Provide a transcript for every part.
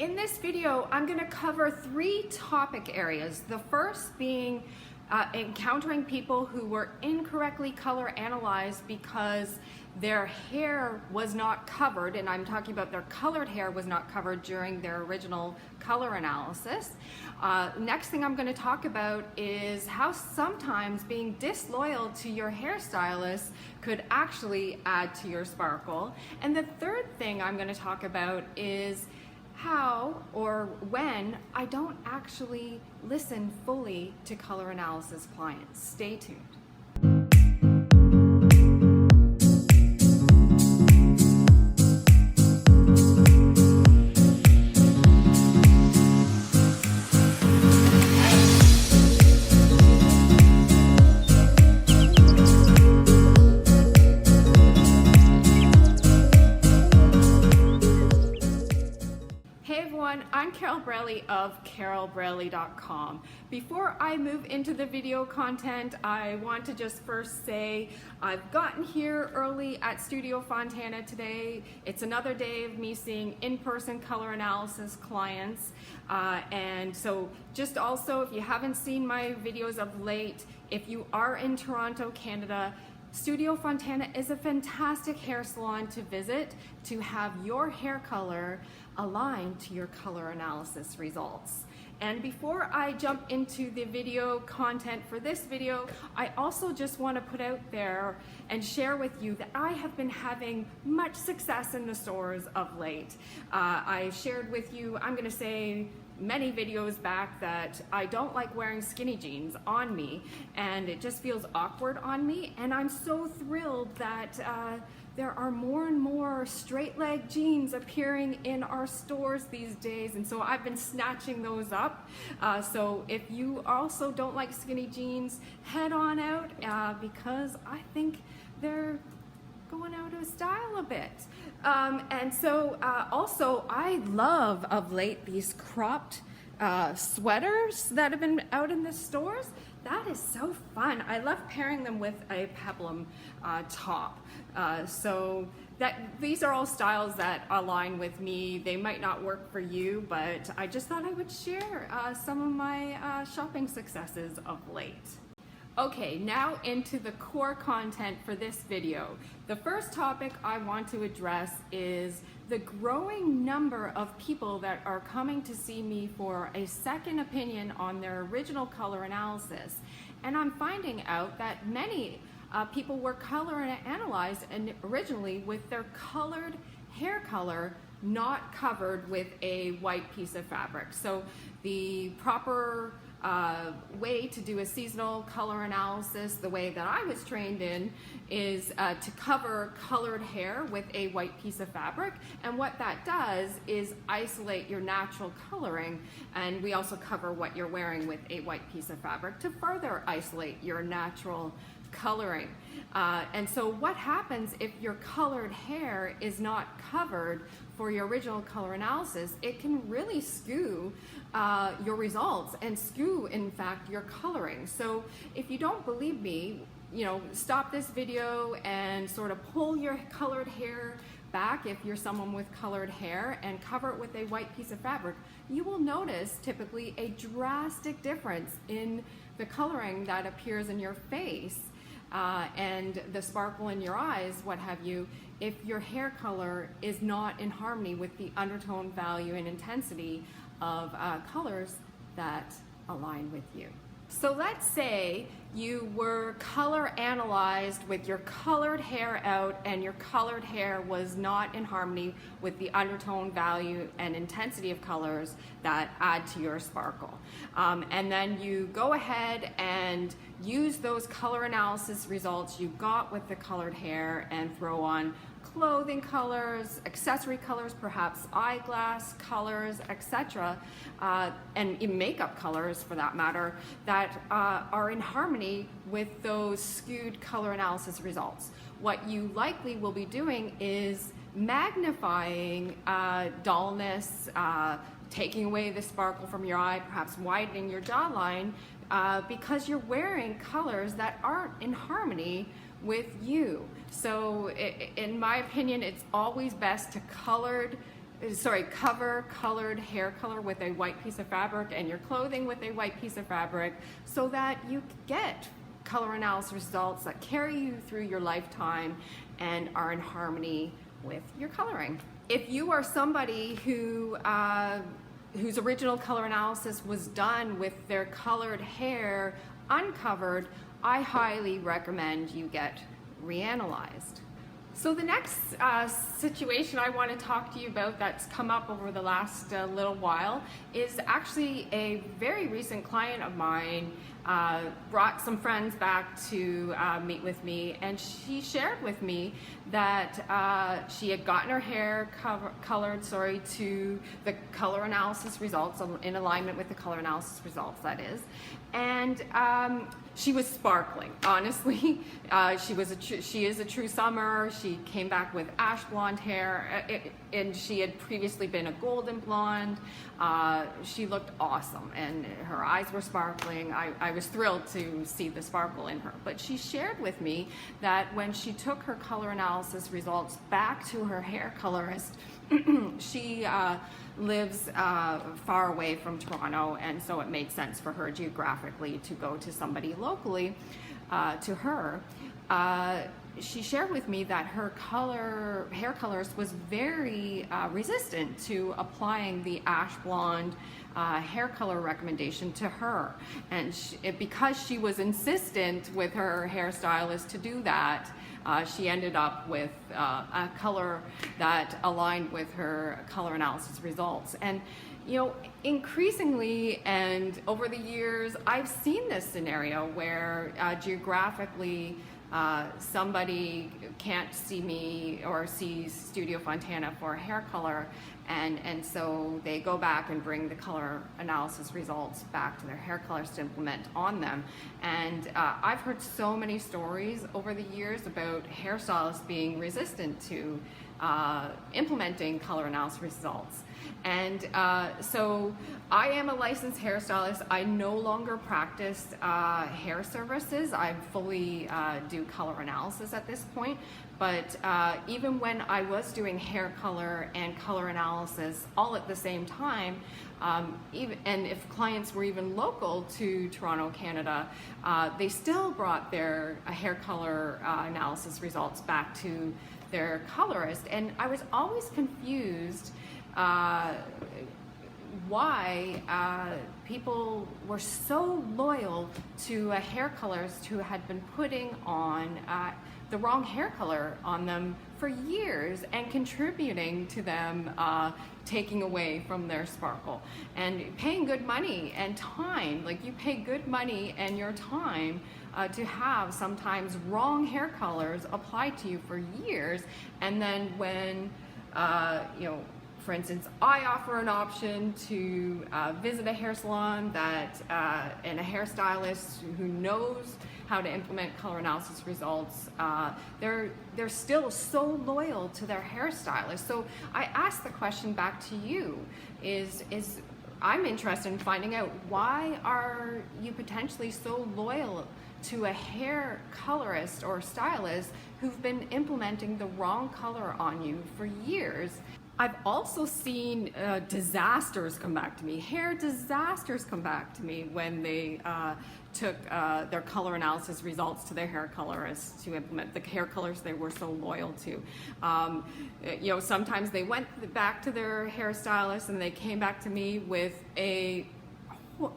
In this video, I'm going to cover 3 topic areas. The first being encountering people who were incorrectly color analyzed because their hair was not covered, and I'm talking about their colored hair was not covered during their original color analysis. Next thing I'm going to talk about is how sometimes being disloyal to your hairstylist could actually add to your sparkle. And the third thing I'm going to talk about is how or when I don't actually listen fully to color analysis clients. Stay tuned. I'm Carol Braley of carolbraley.com. Before I move into the video content, I want to just first say I've gotten here early at Studio Fontana today. It's another day of me seeing in-person color analysis clients. And so just also, if you haven't seen my videos of late, if you are in Toronto, Canada, Studio Fontana is a fantastic hair salon to visit to have your hair color aligned to your color analysis results. And before I jump into the video content for this video, I also just want to put out there and share with you that I have been having much success in the stores of late. I shared with you, I'm going to say, many videos back that I don't like wearing skinny jeans on me, and it just feels awkward on me, and I'm so thrilled that there are more and more straight leg jeans appearing in our stores these days, and so I've been snatching those up. So if you also don't like skinny jeans, head on out because I think they're going out of style a bit. And so also I love of late these cropped sweaters that have been out in the stores. That is so fun. I love pairing them with a peplum top. So these are all styles that align with me. They might not work for you, but I just thought I would share some of my shopping successes of late. Okay, now into the core content for this video. The first topic I want to address is the growing number of people that are coming to see me for a second opinion on their original color analysis. And I'm finding out that many people were color analyzed and originally with their colored hair color not covered with a white piece of fabric. So the proper way to do a seasonal color analysis, the way that I was trained in, is to cover colored hair with a white piece of fabric. And what that does is isolate your natural coloring, and we also cover what you're wearing with a white piece of fabric to further isolate your natural coloring. And so what happens if your colored hair is not covered for your original color analysis? It can really skew your results and skew, in fact, your coloring. So if you don't believe me, stop this video and sort of pull your colored hair back if you're someone with colored hair and cover it with a white piece of fabric. You will notice typically a drastic difference in the coloring that appears in your face and the sparkle in your eyes, what have you, if your hair color is not in harmony with the undertone value and intensity of colors that align with you. So let's say you were color analyzed with your colored hair out and your colored hair was not in harmony with the undertone value and intensity of colors that add to your sparkle. And then you go ahead and use those color analysis results you got with the colored hair and throw on clothing colors, accessory colors, perhaps eyeglass colors, etc., and makeup colors for that matter, that are in harmony with those skewed color analysis results. What you likely will be doing is magnifying dullness, taking away the sparkle from your eye, perhaps widening your jawline, because you're wearing colors that aren't in harmony with you. So in my opinion, it's always best to cover colored hair color with a white piece of fabric and your clothing with a white piece of fabric, so that you get color analysis results that carry you through your lifetime and are in harmony with your coloring. If you are somebody who whose original color analysis was done with their colored hair uncovered, I highly recommend you get reanalyzed. So the next situation I want to talk to you about that's come up over the last little while is actually a very recent client of mine brought some friends back to meet with me, and she shared with me that she had gotten her hair colored to the color analysis results, in alignment with the color analysis results, that is, and she was sparkling. Honestly, she is a true summer. She came back with ash blonde hair, and she had previously been a golden blonde. She looked awesome, and her eyes were sparkling. I was thrilled to see the sparkle in her. But she shared with me that when she took her color analysis results back to her hair colorist, she lives far away from Toronto, and so it made sense for her geographically to go to somebody locally to her. She shared with me that her hair colorist was very resistant to applying the ash blonde hair color recommendation to her, and because she was insistent with her hairstylist to do that, she ended up with a color that aligned with her color analysis results. And you know, increasingly and over the years, I've seen this scenario where geographically somebody can't see me or see Studio Fontana for hair color, and so they go back and bring the color analysis results back to their hair colorist to implement on them. And I've heard so many stories over the years about hairstylists being resistant to implementing color analysis results. And so I am a licensed hairstylist. I no longer practice hair services. I fully do color analysis at this point. But even when I was doing hair color and color analysis all at the same time, and if clients were even local to Toronto, Canada, they still brought their hair color analysis results back to their colorist. And I was always confused why people were so loyal to a hair colorist who had been putting on the wrong hair color on them for years and contributing to them taking away from their sparkle and paying good money and time. Like, you pay good money and your time to have sometimes wrong hair colors applied to you for years, and then when you know, for instance, I offer an option to visit a hair salon and a hairstylist who knows how to implement color analysis results. They're still so loyal to their hairstylist. So I ask the question back to you, is I'm interested in finding out, why are you potentially so loyal to a hair colorist or stylist who've been implementing the wrong color on you for years? I've also seen disasters come back to me, hair disasters come back to me when they took their color analysis results to their hair colorist to implement the hair colors they were so loyal to. You know, sometimes they went back to their hairstylist and they came back to me with a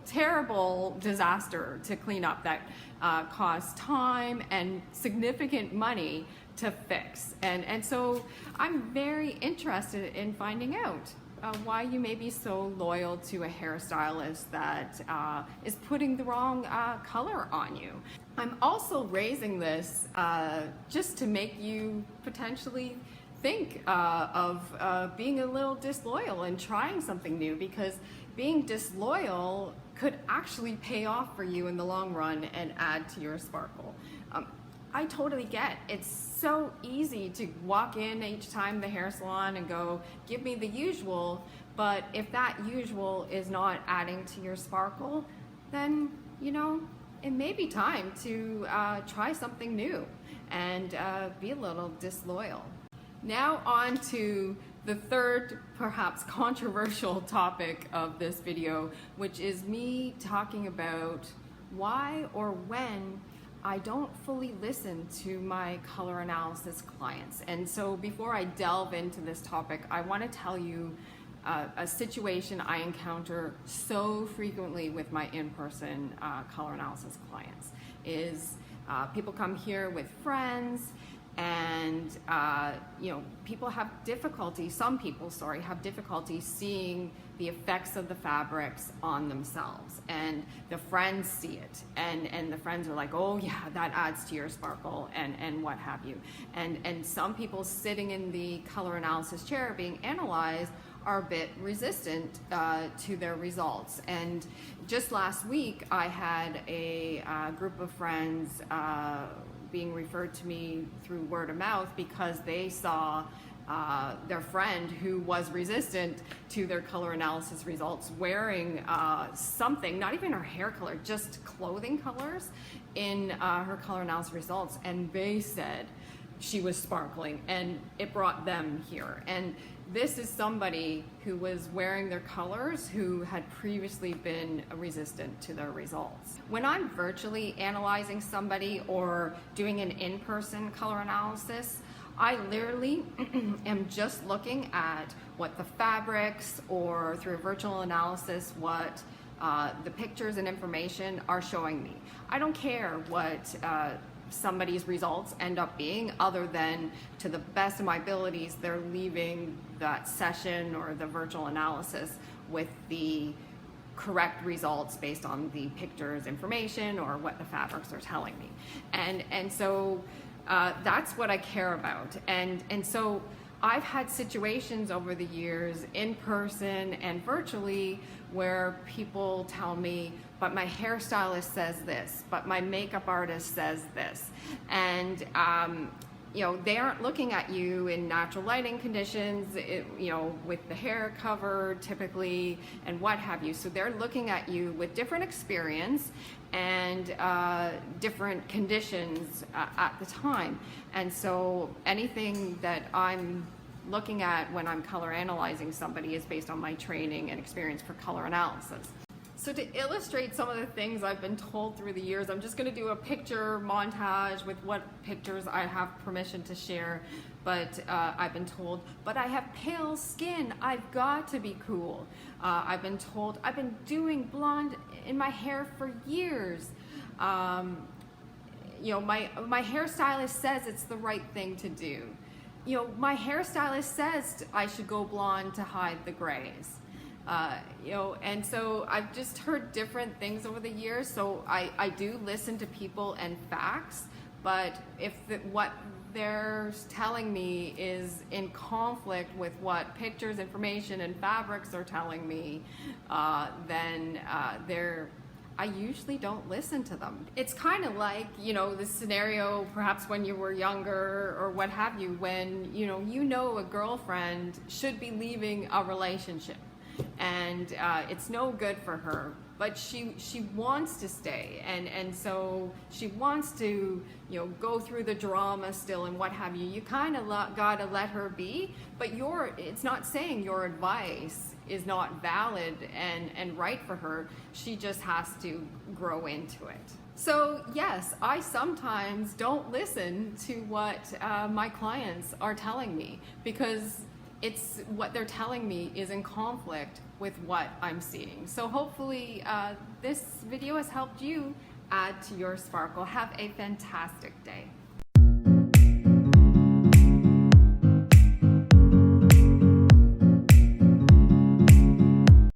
terrible disaster to clean up that cost time and significant money to fix. And so I'm very interested in finding out why you may be so loyal to a hairstylist that is putting the wrong color on you. I'm also raising this just to make you potentially think of being a little disloyal and trying something new, because being disloyal could actually pay off for you in the long run and add to your sparkle. I totally get it's so easy to walk in each time the hair salon and go, give me the usual, but if that usual is not adding to your sparkle, then, you know, it may be time to try something new and be a little disloyal. Now on to the third, perhaps controversial topic of this video, which is me talking about why or when I don't fully listen to my color analysis clients. And so before I delve into this topic, I want to tell you a situation I encounter so frequently with my in-person color analysis clients is people come here with friends, and people have difficulty, some people, sorry, have difficulty seeing the effects of the fabrics on themselves, and the friends see it, and the friends are like, oh yeah, that adds to your sparkle, and what have you. And some people sitting in the color analysis chair being analyzed are a bit resistant to their results. And just last week, I had a group of friends being referred to me through word of mouth because they saw their friend who was resistant to their color analysis results wearing something, not even her hair color, just clothing colors in her color analysis results, and they said she was sparkling, and it brought them here. And this is somebody who was wearing their colors who had previously been resistant to their results. When I'm virtually analyzing somebody or doing an in-person color analysis, I literally am just looking at what the fabrics, or through a virtual analysis, what the pictures and information are showing me. I don't care what somebody's results end up being, other than, to the best of my abilities, they're leaving that session or the virtual analysis with the correct results based on the pictures, information, or what the fabrics are telling me. And so that's what I care about. And so I've had situations over the years, in person and virtually, where people tell me, but my hairstylist says this, but my makeup artist says this. And they aren't looking at you in natural lighting conditions, with the hair covered typically, and what have you. So they're looking at you with different experience and different conditions at the time. And so anything that I'm looking at when I'm color analyzing somebody is based on my training and experience for color analysis. So to illustrate some of the things I've been told through the years, I'm just going to do a picture montage with what pictures I have permission to share. But I've been told, but I have pale skin, I've got to be cool. I've been told, I've been doing blonde in my hair for years. My hairstylist says it's the right thing to do. My hairstylist says I should go blonde to hide the grays. And so I've just heard different things over the years. So I do listen to people and facts, but if what they're telling me is in conflict with what pictures, information, and fabrics are telling me, then I usually don't listen to them. It's kind of like, the scenario perhaps when you were younger or what have you, when, a girlfriend should be leaving a relationship, and it's no good for her, but she wants to stay, and so she wants to go through the drama still and what have you. You kind of gotta let her be, but it's not saying your advice is not valid and right for her. She just has to grow into it. So yes, I sometimes don't listen to what my clients are telling me, because it's what they're telling me is in conflict with what I'm seeing. So hopefully this video has helped you add to your sparkle. Have a fantastic day.